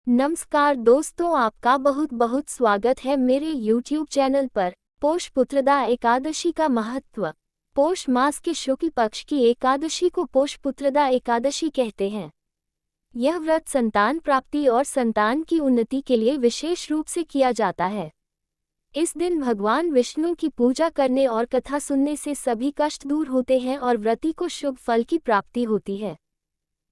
नमस्कार दोस्तों, आपका बहुत बहुत स्वागत है मेरे YouTube चैनल पर। पौष पुत्रदा एकादशी का महत्व। पौष मास के शुक्ल पक्ष की एकादशी को पौष पुत्रदा एकादशी कहते हैं। यह व्रत संतान प्राप्ति और संतान की उन्नति के लिए विशेष रूप से किया जाता है। इस दिन भगवान विष्णु की पूजा करने और कथा सुनने से सभी कष्ट दूर होते हैं और व्रती को शुभ फल की प्राप्ति होती है।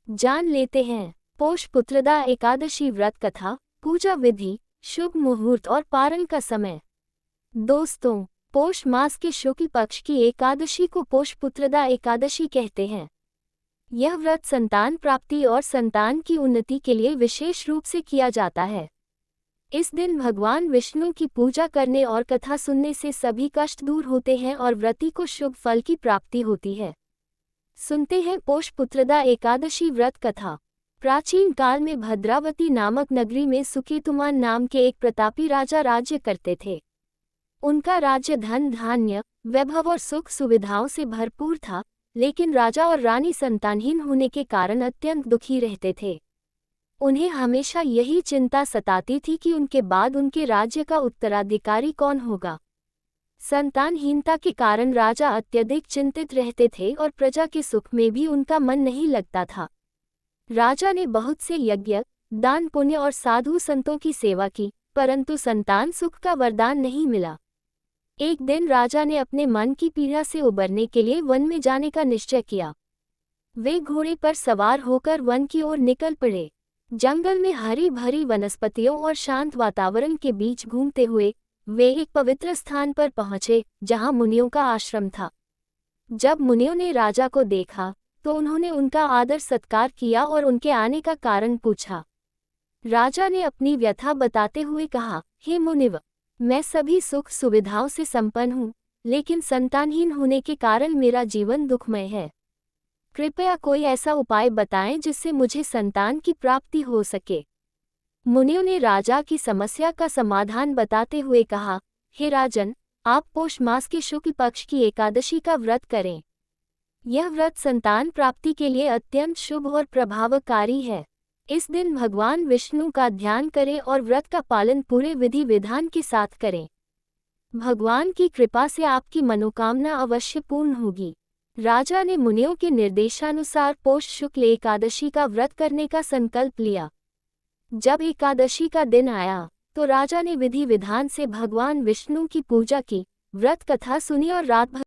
जान लेते हैं पौष पुत्रदा एकादशी व्रत कथा, पूजा विधि, शुभ मुहूर्त और पारण का समय। दोस्तों, पौष मास के शुक्ल पक्ष की एकादशी को पौष पुत्रदा एकादशी कहते हैं। यह व्रत संतान प्राप्ति और संतान की उन्नति के लिए विशेष रूप से किया जाता है। इस दिन भगवान विष्णु की पूजा करने और कथा सुनने से सभी कष्ट दूर होते हैं और व्रती को शुभ फल की प्राप्ति होती है। सुनते हैं पौष पुत्रदा एकादशी व्रत कथा। प्राचीन काल में भद्रावती नामक नगरी में सुकेतुमान नाम के एक प्रतापी राजा राज्य करते थे। उनका राज्य धन धान्य, वैभव और सुख सुविधाओं से भरपूर था, लेकिन राजा और रानी संतानहीन होने के कारण अत्यंत दुखी रहते थे। उन्हें हमेशा यही चिंता सताती थी कि उनके बाद उनके राज्य का उत्तराधिकारी कौन होगा। संतानहीनता के कारण राजा अत्यधिक चिंतित रहते थे और प्रजा के सुख में भी उनका मन नहीं लगता था। राजा ने बहुत से यज्ञ, दान पुण्य और साधु संतों की सेवा की, परंतु संतान सुख का वरदान नहीं मिला। एक दिन राजा ने अपने मन की पीड़ा से उबरने के लिए वन में जाने का निश्चय किया। वे घोड़े पर सवार होकर वन की ओर निकल पड़े। जंगल में हरी भरी वनस्पतियों और शांत वातावरण के बीच घूमते हुए वे एक पवित्र स्थान पर पहुंचे, जहां मुनियों का आश्रम था। जब मुनियों ने राजा को देखा तो उन्होंने उनका आदर सत्कार किया और उनके आने का कारण पूछा। राजा ने अपनी व्यथा बताते हुए कहा, हे मुनिव, मैं सभी सुख सुविधाओं से संपन्न हूँ, लेकिन संतानहीन होने के कारण मेरा जीवन दुखमय है। कृपया कोई ऐसा उपाय बताएं जिससे मुझे संतान की प्राप्ति हो सके। मुनियों ने राजा की समस्या का समाधान बताते हुए कहा, हे राजन, आप पौष मास के शुक्ल पक्ष की एकादशी का व्रत करें। यह व्रत संतान प्राप्ति के लिए अत्यंत शुभ और प्रभावकारी है। इस दिन भगवान विष्णु का ध्यान करें और व्रत का पालन पूरे विधि विधान के साथ करें। भगवान की कृपा से आपकी मनोकामना अवश्य पूर्ण होगी। राजा ने मुनियों के निर्देशानुसार पौष शुक्ल एकादशी का व्रत करने का संकल्प लिया। जब एकादशी का दिन आया तो राजा ने विधि विधान से भगवान विष्णु की पूजा की, व्रत कथा सुनी और रात भर